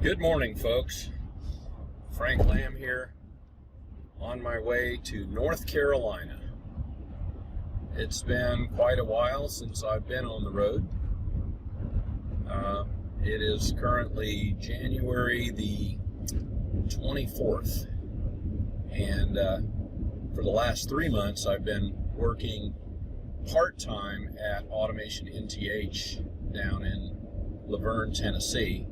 Good morning, folks. Frank Lamb here, on my way to North Carolina. It's been quite a while since I've been on the road. It is currently January the 24th, and for the last 3 months I've been working part-time at Automation NTH down in Laverne, Tennessee.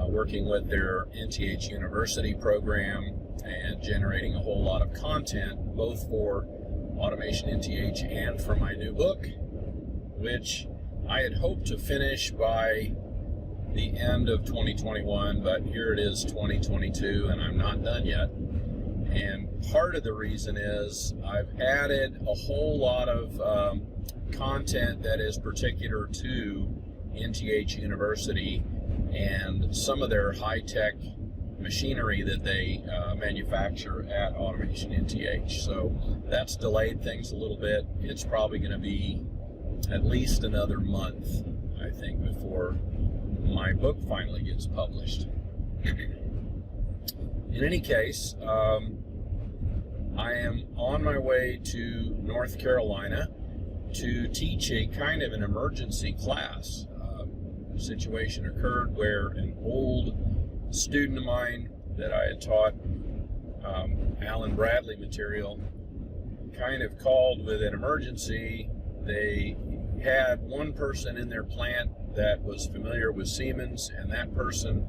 Working with their NTH University program and generating a whole lot of content, both for Automation NTH and for my new book, which I had hoped to finish by the end of 2021, but here it is 2022 and I'm not done yet. And part of the reason is I've added a whole lot of content that is particular to NTH University and some of their high-tech machinery that they manufacture at Automation NTH. So that's delayed things a little bit. It's probably going to be at least another month, I think, before my book finally gets published. In any case, I am on my way to North Carolina to teach a kind of an emergency class. Situation occurred where an old student of mine that I had taught Alan Bradley material kind of called with an emergency. They had one person in their plant that was familiar with Siemens, and that person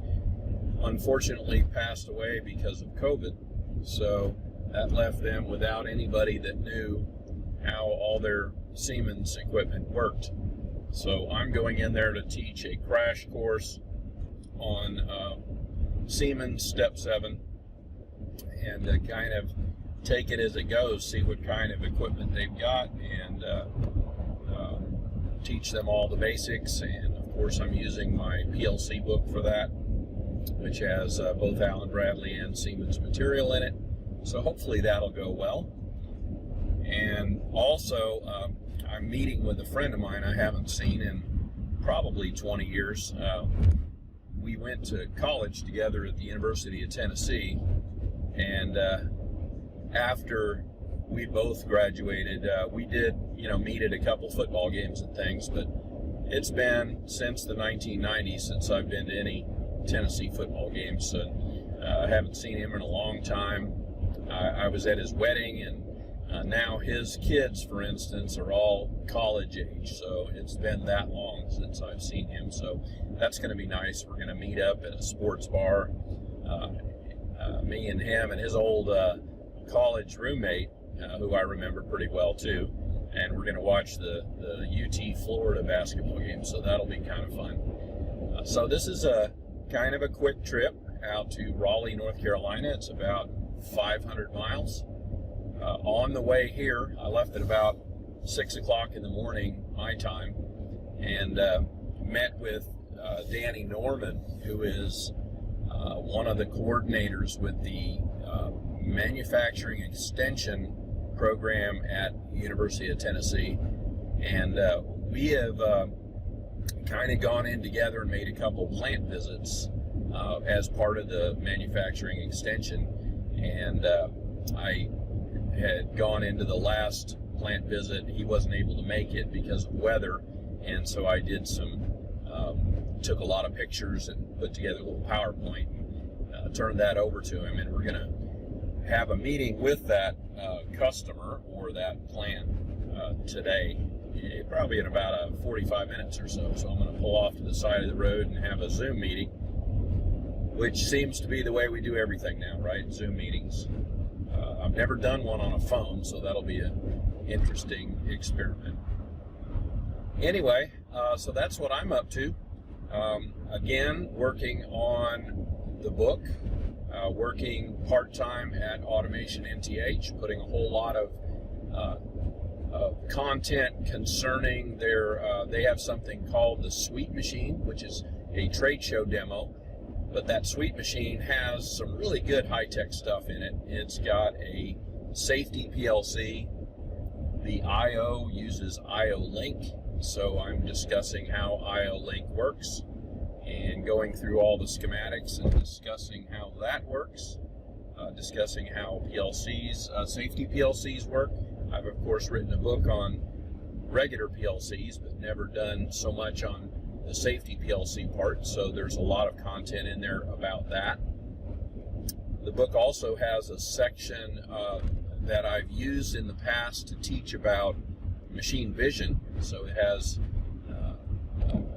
unfortunately passed away because of COVID. So that left them without anybody that knew how all their Siemens equipment worked. So I'm going in there to teach a crash course on Siemens Step 7 and kind of take it as it goes, see what kind of equipment they've got, and teach them all the basics. And of course I'm using my PLC book for that, which has both Alan Bradley and Siemens material in it. So hopefully that'll go well. And also I'm meeting with a friend of mine I haven't seen in probably 20 years. We went to college together at the University of Tennessee, and after we both graduated, we did, meet at a couple football games and things, but it's been since the 1990s since I've been to any Tennessee football games, so I haven't seen him in a long time. I was at his wedding, and now his kids, for instance, are all college age, so it's been that long since I've seen him. So that's going to be nice. We're going to meet up at a sports bar, me and him and his old college roommate, who I remember pretty well too, and we're going to watch the UT Florida basketball game, so that'll be kind of fun. So this is a kind of a quick trip out to Raleigh, North Carolina. It's about 500 miles. On the way here, I left at about 6 o'clock in the morning, my time, and met with Danny Norman, who is one of the coordinators with the manufacturing extension program at University of Tennessee. And we have kind of gone in together and made a couple plant visits as part of the manufacturing extension. And I had gone into the last plant visit. He wasn't able to make it because of weather, and so I did took a lot of pictures and put together a little PowerPoint, turned that over to him, and we're going to have a meeting with that customer or that plant today, probably in about 45 minutes or so. So I'm going to pull off to the side of the road and have a Zoom meeting, which seems to be the way we do everything now, right? Zoom meetings. I've never done one on a phone, so that'll be an interesting experiment. Anyway, so that's what I'm up to. Again, working on the book, working part-time at Automation NTH, putting a whole lot of content concerning they have something called the Sweet Machine, which is a trade show demo. But that Sweet Machine has some really good high-tech stuff in it. It's got a safety PLC. The I/O uses I/O Link, so I'm discussing how I/O Link works. and going through all the schematics and discussing how that works, discussing how PLCs, safety PLCs work. I've of course written a book on regular PLCs, but never done so much on the safety PLC part, so there's a lot of content in there about that. The book also has a section that I've used in the past to teach about machine vision, so it has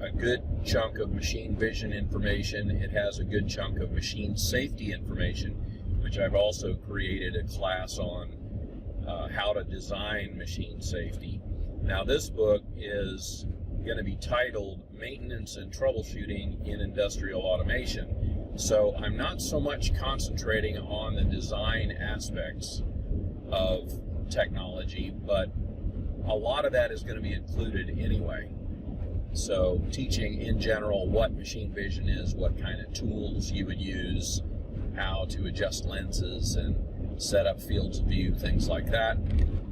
a good chunk of machine vision information. It has a good chunk of machine safety information, which I've also created a class on how to design machine safety. Now this book is going to be titled Maintenance and Troubleshooting in Industrial Automation. So I'm not so much concentrating on the design aspects of technology, but a lot of that is going to be included anyway. So teaching in general what machine vision is, what kind of tools you would use, how to adjust lenses and set up fields of view, things like that.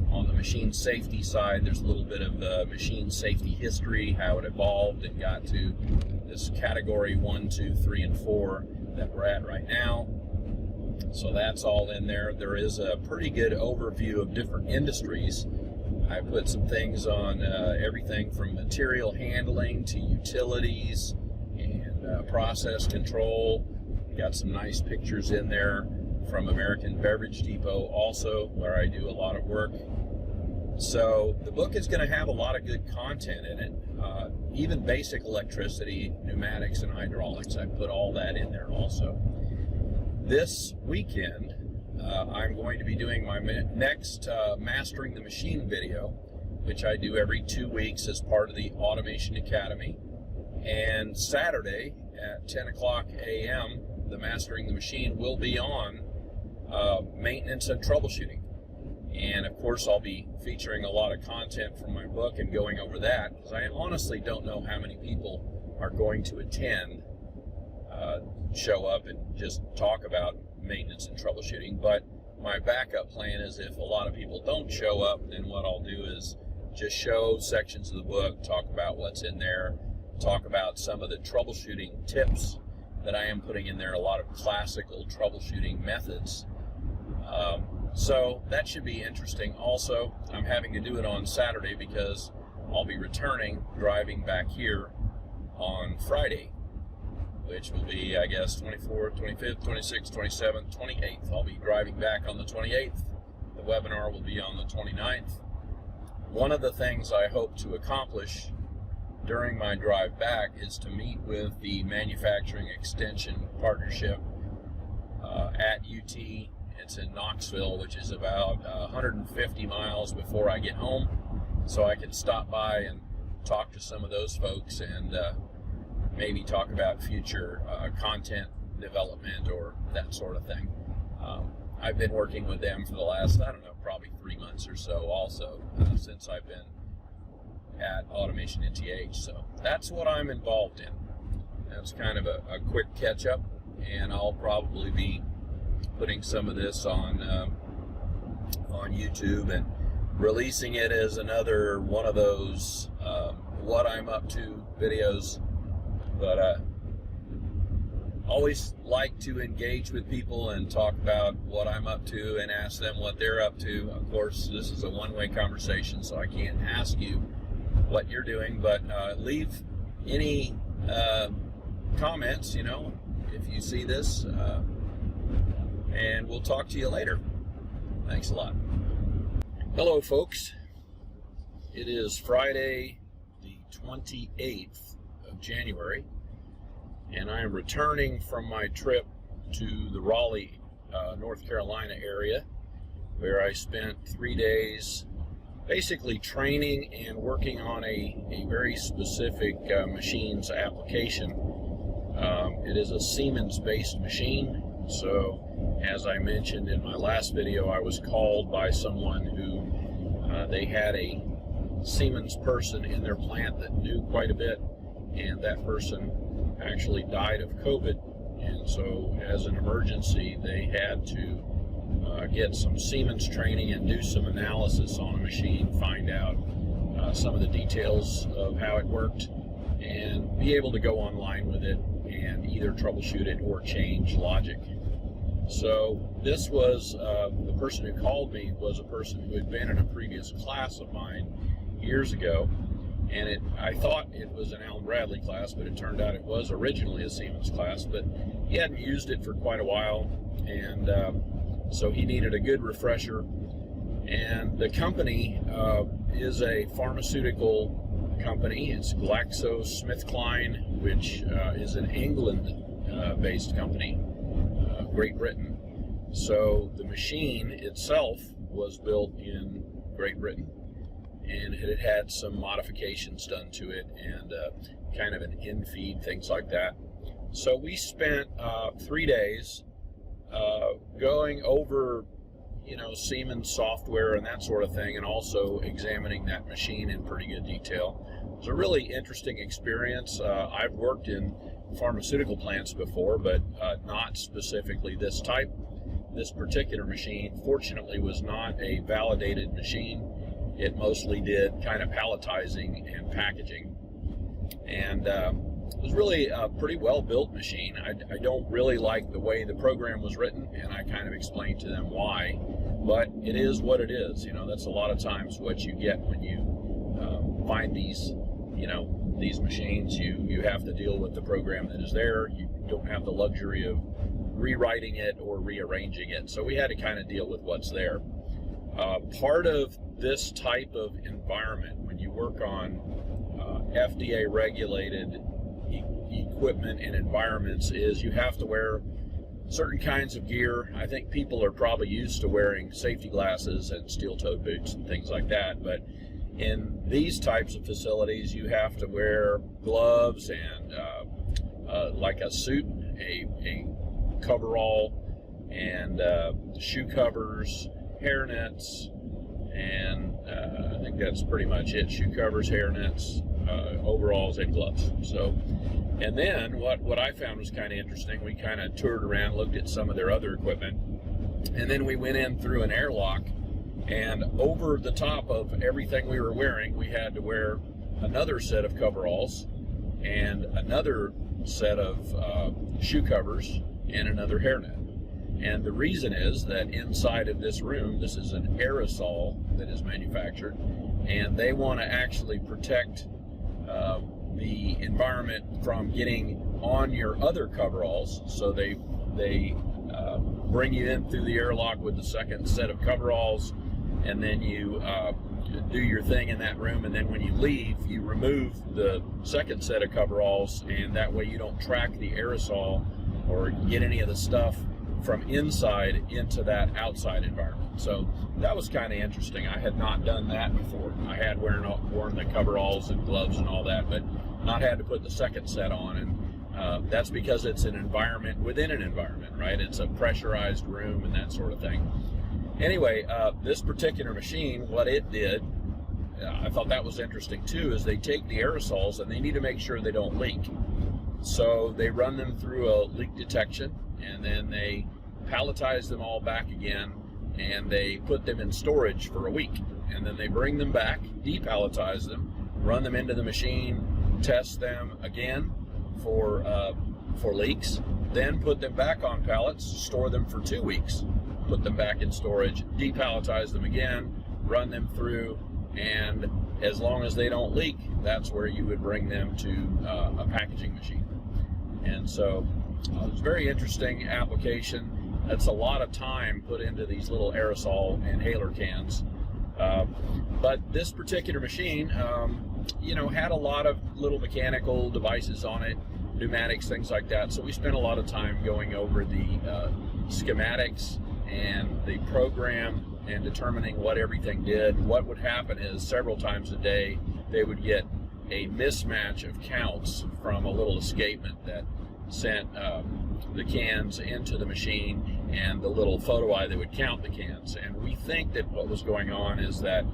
On the machine safety side, there's a little bit of machine safety history, how it evolved and got to this category 1, 2, 3, and 4 that we're at right now. So that's all in there. There is a pretty good overview of different industries. I put some things on everything from material handling to utilities and process control. Got some nice pictures in there from American Beverage Depot also, where I do a lot of work. So the book is going to have a lot of good content in it, even basic electricity, pneumatics, and hydraulics. I put all that in there also. This weekend, I'm going to be doing my next Mastering the Machine video, which I do every 2 weeks as part of the Automation Academy. And Saturday at 10 o'clock a.m., the Mastering the Machine will be on maintenance and troubleshooting. And of course, I'll be featuring a lot of content from my book and going over that, because I honestly don't know how many people are going to attend, show up and just talk about maintenance and troubleshooting. But my backup plan is if a lot of people don't show up, then what I'll do is just show sections of the book, talk about what's in there, talk about some of the troubleshooting tips that I am putting in there, a lot of classical troubleshooting methods. So that should be interesting. Also, I'm having to do it on Saturday because I'll be returning, driving back here on Friday, which will be, I guess, 24th, 25th, 26th, 27th, 28th. I'll be driving back on the 28th. The webinar will be on the 29th. One of the things I hope to accomplish during my drive back is to meet with the Manufacturing Extension Partnership at UT. It's in Knoxville, which is about 150 miles before I get home, so I can stop by and talk to some of those folks and maybe talk about future content development or that sort of thing. I've been working with them for the last, I don't know, probably 3 months or so also, since I've been at Automation NTH. So that's what I'm involved in. That's kind of a quick catch-up, and I'll probably be putting some of this on YouTube and releasing it as another one of those what I'm up to videos. But always like to engage with people and talk about what I'm up to and ask them what they're up to. Of course, this is a one-way conversation, so I can't ask you what you're doing, but leave any comments, you know, if you see this, and we'll talk to you later. Thanks a lot. Hello, folks. It is Friday, the 28th of January, and I am returning from my trip to the Raleigh, North Carolina area, where I spent 3 days basically training and working on a very specific machines application. It is a Siemens-based machine. So, as I mentioned in my last video, I was called by someone who they had a Siemens person in their plant that knew quite a bit, and that person actually died of COVID. And so, as an emergency, they had to get some Siemens training and do some analysis on a machine, find out some of the details of how it worked, and be able to go online with it and either troubleshoot it or change logic. So this was, the person who called me was a person who had been in a previous class of mine years ago, and I thought it was an Allen Bradley class, but it turned out it was originally a Siemens class, but he hadn't used it for quite a while, and so he needed a good refresher. And the company is a pharmaceutical company. It's GlaxoSmithKline, which is an England-based company, Great Britain. So the machine itself was built in Great Britain, and it had some modifications done to it, and kind of an in-feed, things like that. So we spent 3 days going over, Siemens software and that sort of thing, and also examining that machine in pretty good detail. It was a really interesting experience. I've worked in pharmaceutical plants before, but not specifically this type. This particular machine, fortunately, was not a validated machine. It mostly did kind of palletizing and packaging. And it was really a pretty well-built machine. I don't really like the way the program was written, and I kind of explained to them why. But it is what it is. That's a lot of times what you get when you find these, these machines. You have to deal with the program that is there. You don't have the luxury of rewriting it or rearranging it. So we had to kind of deal with what's there. Part of this type of environment, when you work on FDA regulated equipment and environments, is you have to wear certain kinds of gear. I think people are probably used to wearing safety glasses and steel-toed boots and things like that, but in these types of facilities you have to wear gloves and like a suit, a coverall, and shoe covers, hair nets, and I think that's pretty much it. Shoe covers, hair nets, overalls, and gloves. And then what I found was kind of interesting. We kind of toured around, looked at some of their other equipment, and then we went in through an airlock, and over the top of everything we were wearing, we had to wear another set of coveralls and another set of shoe covers and another hairnet. And the reason is that inside of this room, this is an aerosol that is manufactured, and they want to actually protect the environment from getting on your other coveralls. So they bring you in through the airlock with the second set of coveralls, and then you do your thing in that room, and then when you leave, you remove the second set of coveralls, and that way you don't track the aerosol or get any of the stuff from inside into that outside environment. So that was kind of interesting. I had not done that before. I had worn the coveralls and gloves and all that, but not had to put the second set on, and that's because it's an environment within an environment, right? It's a pressurized room and that sort of thing. Anyway, this particular machine, what it did, I thought that was interesting too, is they take the aerosols and they need to make sure they don't leak. So they run them through a leak detection, and then they palletize them all back again, and they put them in storage for a week, and then they bring them back, depalletize them, run them into the machine, test them again for leaks, then put them back on pallets, store them for 2 weeks, put them back in storage, depalletize them again, run them through, and as long as they don't leak, that's where you would bring them to a packaging machine. And so it's a very interesting application. That's a lot of time put into these little aerosol inhaler cans. But this particular machine, had a lot of little mechanical devices on it, pneumatics, things like that. So we spent a lot of time going over the schematics and the program and determining what everything did. What would happen is several times a day they would get a mismatch of counts from a little escapement that sent the cans into the machine, and the little photo eye that would count the cans. And we think that what was going on is that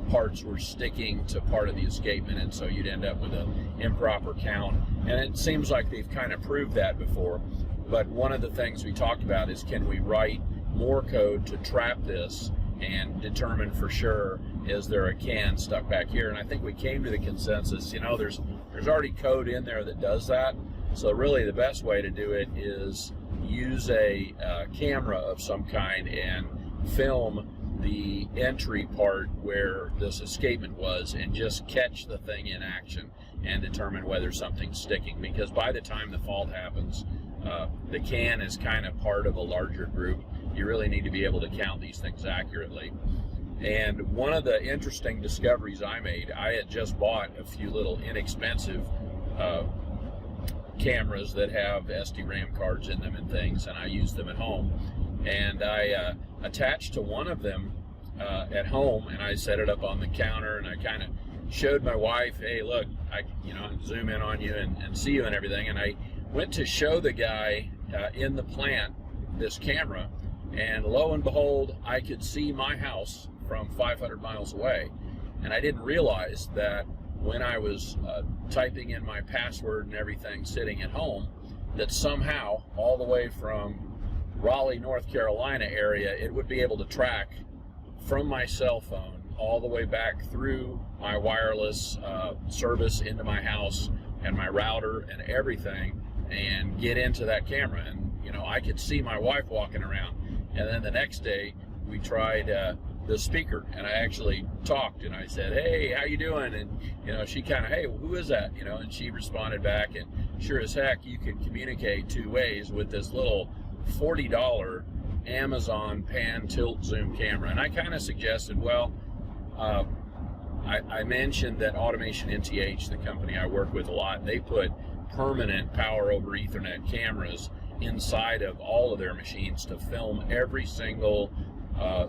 parts were sticking to part of the escapement, and so you'd end up with an improper count. And it seems like they've kind of proved that before. But one of the things we talked about is, can we write more code to trap this and determine for sure, is there a can stuck back here? And I think we came to the consensus, there's already code in there that does that, So really the best way to do it is use a camera of some kind and film the entry part where this escapement was, and just catch the thing in action and determine whether something's sticking, because by the time the fault happens, the can is kind of part of a larger group. You really need to be able to count these things accurately. And one of the interesting discoveries I made, I had just bought a few little inexpensive cameras that have SD-RAM cards in them and things, and I use them at home. And I attached to one of them at home, and I set it up on the counter, and I kind of showed my wife, hey, look, I zoom in on you and see you and everything. And I went to show the guy in the plant this camera, and lo and behold, I could see my house from 500 miles away. And I didn't realize that when I was typing in my password and everything sitting at home, that somehow all the way from Raleigh, North Carolina area, it would be able to track from my cell phone all the way back through my wireless service into my house and my router and everything, and get into that camera. And I could see my wife walking around. And then the next day we tried the speaker, and I actually talked, and I said, hey, how you doing? And she kind of, hey, who is that? And she responded back, and sure as heck you can communicate two ways with this little $40 Amazon pan tilt zoom camera. And I kind of suggested, well, I mentioned that Automation NTH, the company I work with a lot, they put permanent power over Ethernet cameras inside of all of their machines to film every single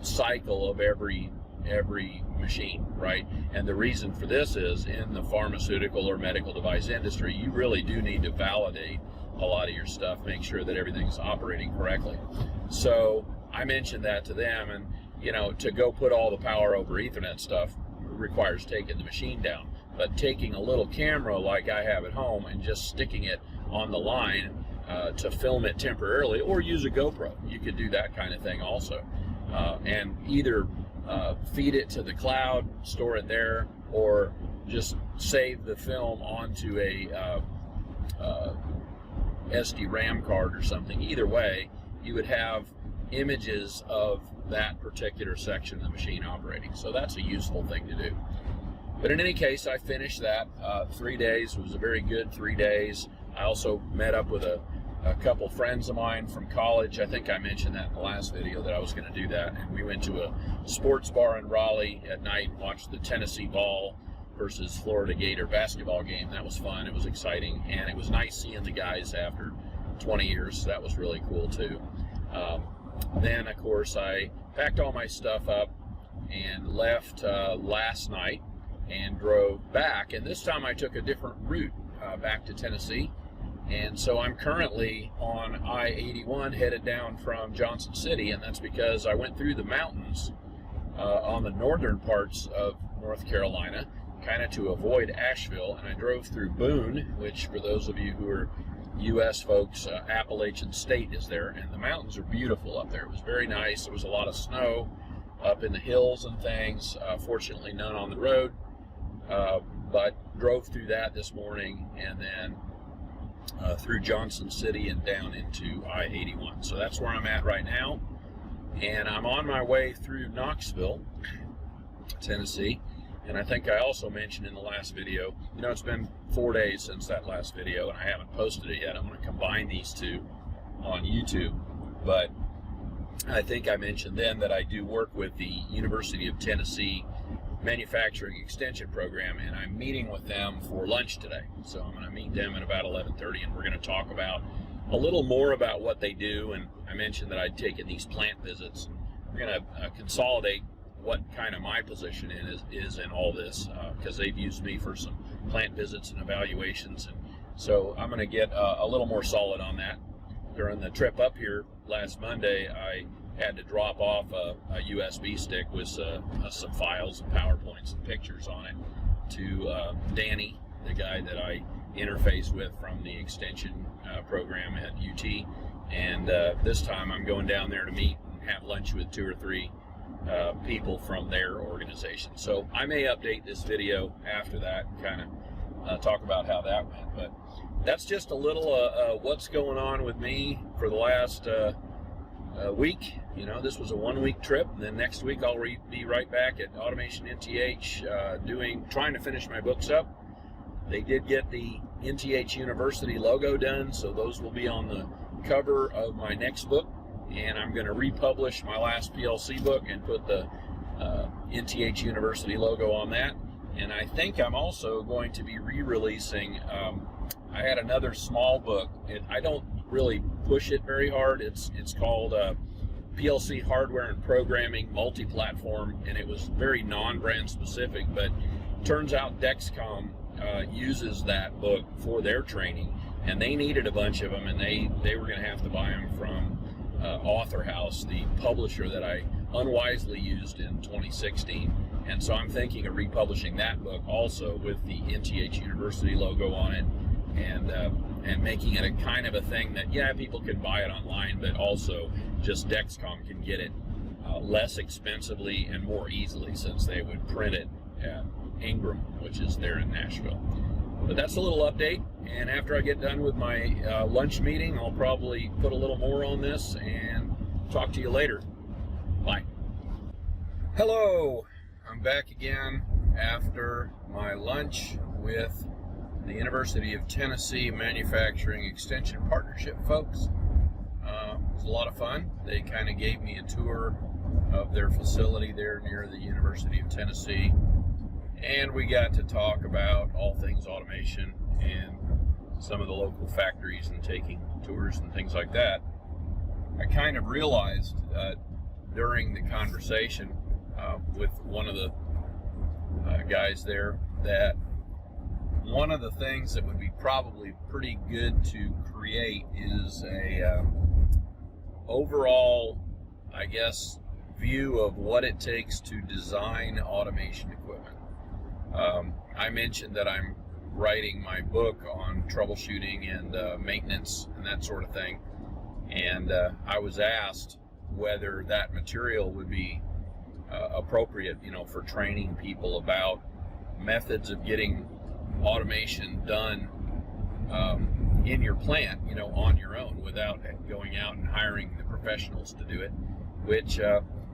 cycle of every machine, right? And the reason for this is, in the pharmaceutical or medical device industry, you really do need to validate a lot of your stuff, make sure that everything's operating correctly. So I mentioned that to them, and to go put all the power over Ethernet stuff requires taking the machine down. But taking a little camera like I have at home and just sticking it on the line to film it temporarily, or use a GoPro, you could do that kind of thing also. And either feed it to the cloud, store it there, or just save the film onto a SD-RAM card or something. Either way, you would have images of that particular section of the machine operating. So that's a useful thing to do. But in any case, I finished that 3 days. It was a very good 3 days. I also met up with a couple friends of mine from college. I think I mentioned that in the last video that I was going to do that. And we went to a sports bar in Raleigh at night and watched the Tennessee Ball versus Florida Gator basketball game. That was fun. It was exciting. And it was nice seeing the guys after 20 years. That was really cool too. Then, of course, I packed all my stuff up and left last night and drove back. And this time I took a different route back to Tennessee. And so I'm currently on I-81 headed down from Johnson City, and that's because I went through the mountains on the northern parts of North Carolina, kind of to avoid Asheville, and I drove through Boone, which for those of you who are U.S. folks, Appalachian State is there, and the mountains are beautiful up there. It was very nice. There was a lot of snow up in the hills and things. Fortunately, none on the road, but drove through that this morning, and then through Johnson City and down into I-81. So that's where I'm at right now, and I'm on my way through Knoxville, Tennessee. And I think I also mentioned in the last video, it's been 4 days since that last video, and I haven't posted it yet. I'm going to combine these two on YouTube. But I think I mentioned then that I do work with the University of Tennessee Manufacturing Extension Program, and I'm meeting with them for lunch today. So I'm going to meet them at about 11:30, and we're going to talk about a little more about what they do. And I mentioned that I'd taken these plant visits. We're going to consolidate what kind of my position is in all this, because they've used me for some plant visits and evaluations, and so I'm going to get a little more solid on that. During the trip up here last Monday, I had to drop off a USB stick with some files and PowerPoints and pictures on it to Danny, the guy that I interface with from the extension program at UT, and this time I'm going down there to meet and have lunch with 2 or 3 people from their organization. So I may update this video after that, kind of talk about how that went. But that's just a little what's going on with me for the last week. You know, this was a 1-week trip, and then next week I'll be right back at Automation NTH trying to finish my books up. They did get the NTH University logo done, so those will be on the cover of my next book, and I'm going to republish my last PLC book and put the NTH University logo on that. And I think I'm also going to be re-releasing, I had another small book. I don't really push it very hard. It's called PLC Hardware and Programming Multi-Platform, and it was very non-brand specific, but turns out Dexcom uses that book for their training, and they needed a bunch of them, and they were going to have to buy them from Author House, the publisher that I unwisely used in 2016. And so I'm thinking of republishing that book also with the NTH University logo on it, and making it a kind of a thing that, yeah, people can buy it online, but also just Dexcom can get it less expensively and more easily, since they would print it at Ingram, which is there in Nashville. But that's a little update, and after I get done with my lunch meeting, I'll probably put a little more on this and talk to you later. Bye. Hello, I'm back again after my lunch with the University of Tennessee Manufacturing Extension Partnership folks. It was a lot of fun. They kind of gave me a tour of their facility there near the University of Tennessee, and we got to talk about all things automation and some of the local factories and taking tours and things like that. I kind of realized during the conversation with one of the guys there that one of the things that would be probably pretty good to create is a overall, I guess, view of what it takes to design automation equipment. I mentioned that I'm writing my book on troubleshooting and maintenance and that sort of thing, and I was asked whether that material would be appropriate, you know, for training people about methods of getting automation done in your plant, you know, on your own, without going out and hiring the professionals to do it, which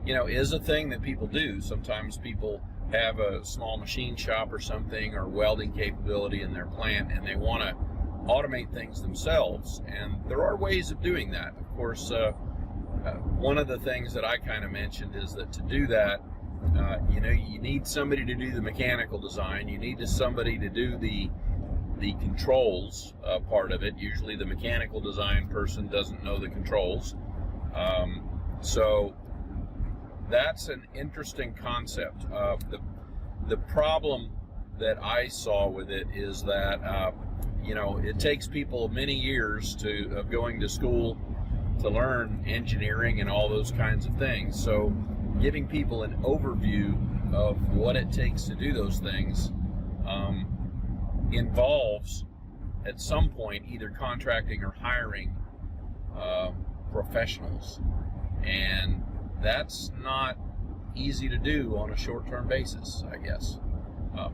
you know, is a thing that people do. Sometimes people have a small machine shop or something, or welding capability in their plant, and they want to automate things themselves, and there are ways of doing that. Of course, one of the things that I kind of mentioned is that to do that, you know, you need somebody to do the mechanical design. You need somebody to do the controls part of it. Usually the mechanical design person doesn't know the controls. So that's an interesting concept. The problem that I saw with it is that, you know, it takes people many years of going to school to learn engineering and all those kinds of things. So giving people an overview of what it takes to do those things involves, at some point, either contracting or hiring professionals. And that's not easy to do on a short-term basis, I guess.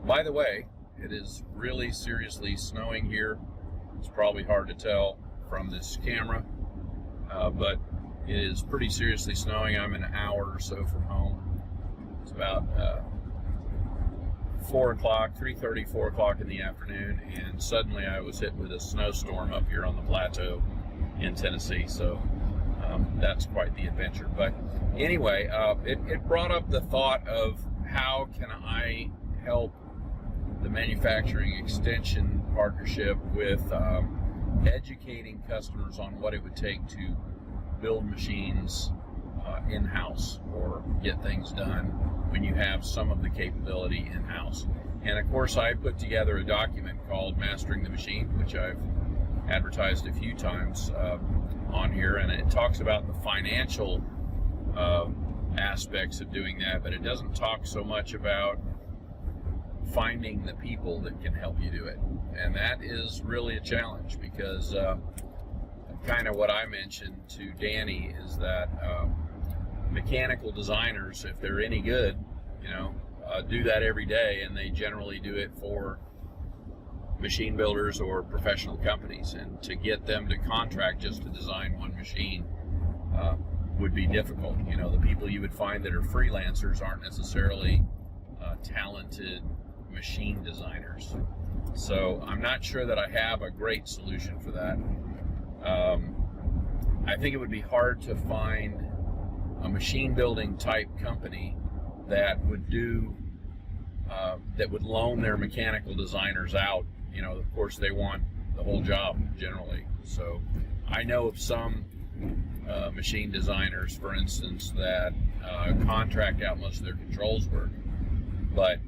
By the way, it is really seriously snowing here. It's probably hard to tell from this camera, but it is pretty seriously snowing. I'm an hour or so from home. It's about 4 o'clock, 3:30, 4 o'clock in the afternoon, and suddenly I was hit with a snowstorm up here on the plateau in Tennessee. So that's quite the adventure. But anyway, it brought up the thought of how can I help the manufacturing extension partnership with educating customers on what it would take to build machines in-house or get things done when you have some of the capability in-house. And of course, I put together a document called Mastering the Machine, which I've advertised a few times on here, and it talks about the financial aspects of doing that, but it doesn't talk so much about finding the people that can help you do it. And that is really a challenge, because kind of what I mentioned to Danny is that mechanical designers, if they're any good, you know, do that every day, and they generally do it for machine builders or professional companies, and to get them to contract just to design one machine would be difficult. You know, the people you would find that are freelancers aren't necessarily talented machine designers. So I'm not sure that I have a great solution for that. I think it would be hard to find a machine building type company that would do that would loan their mechanical designers out. You know, of course, they want the whole job generally. So I know of some machine designers, for instance, that contract out most of their controls work, but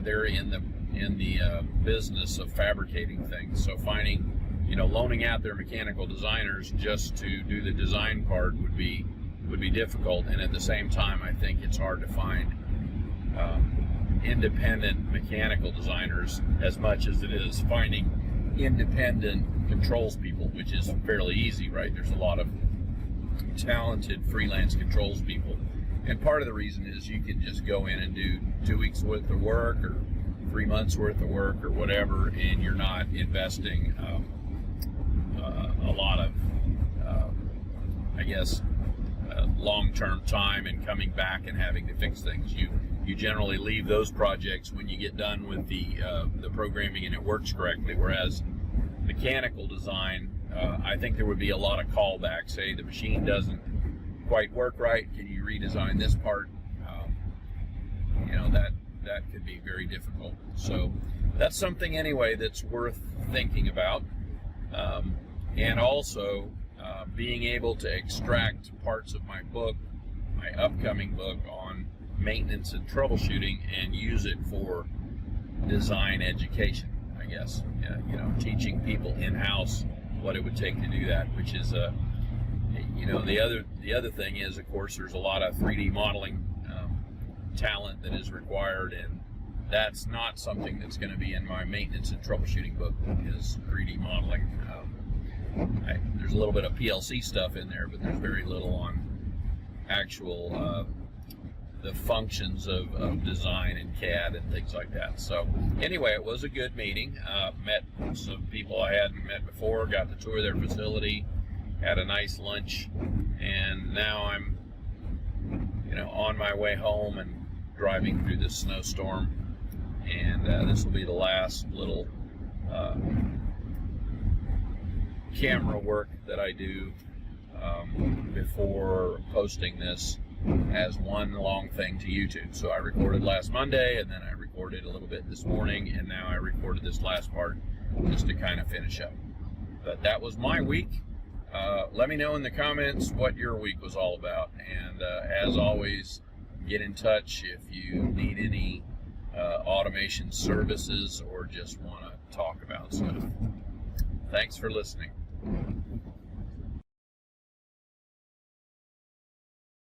they're in the business of fabricating things. So finding, you know, loaning out their mechanical designers just to do the design part would be difficult. And at the same time, I think it's hard to find independent mechanical designers as much as it is finding independent controls people, which is fairly easy, right? There's a lot of talented freelance controls people, and part of the reason is you can just go in and do 2 weeks worth of work or 3 months worth of work or whatever, and you're not investing a lot of I guess long-term time and coming back and having to fix things. You generally leave those projects when you get done with the programming and it works correctly, whereas mechanical design, I think there would be a lot of callbacks. Hey, the machine doesn't quite work right, can you redesign this part? You know, that could be very difficult. So that's something anyway that's worth thinking about. And also being able to extract parts of my book, my upcoming book on maintenance and troubleshooting, and use it for design education, I guess. You know, teaching people in-house what it would take to do that, which is you know, the other thing is, of course, there's a lot of 3D modeling talent that is required, and that's not something that's going to be in my maintenance and troubleshooting book, is 3D modeling. There's a little bit of PLC stuff in there, but there's very little on actual the functions of design and CAD and things like that. So anyway, it was a good meeting. Met some people I hadn't met before, got to tour their facility, had a nice lunch, and now I'm, you know, on my way home and driving through this snowstorm, and this will be the last little camera work that I do before posting this as one long thing to YouTube. So I recorded last Monday, and then I recorded a little bit this morning, and now I recorded this last part just to kind of finish up. But that was my week. Let me know in the comments what your week was all about, and as always, get in touch if you need any automation services or just want to talk about stuff. Thanks for listening.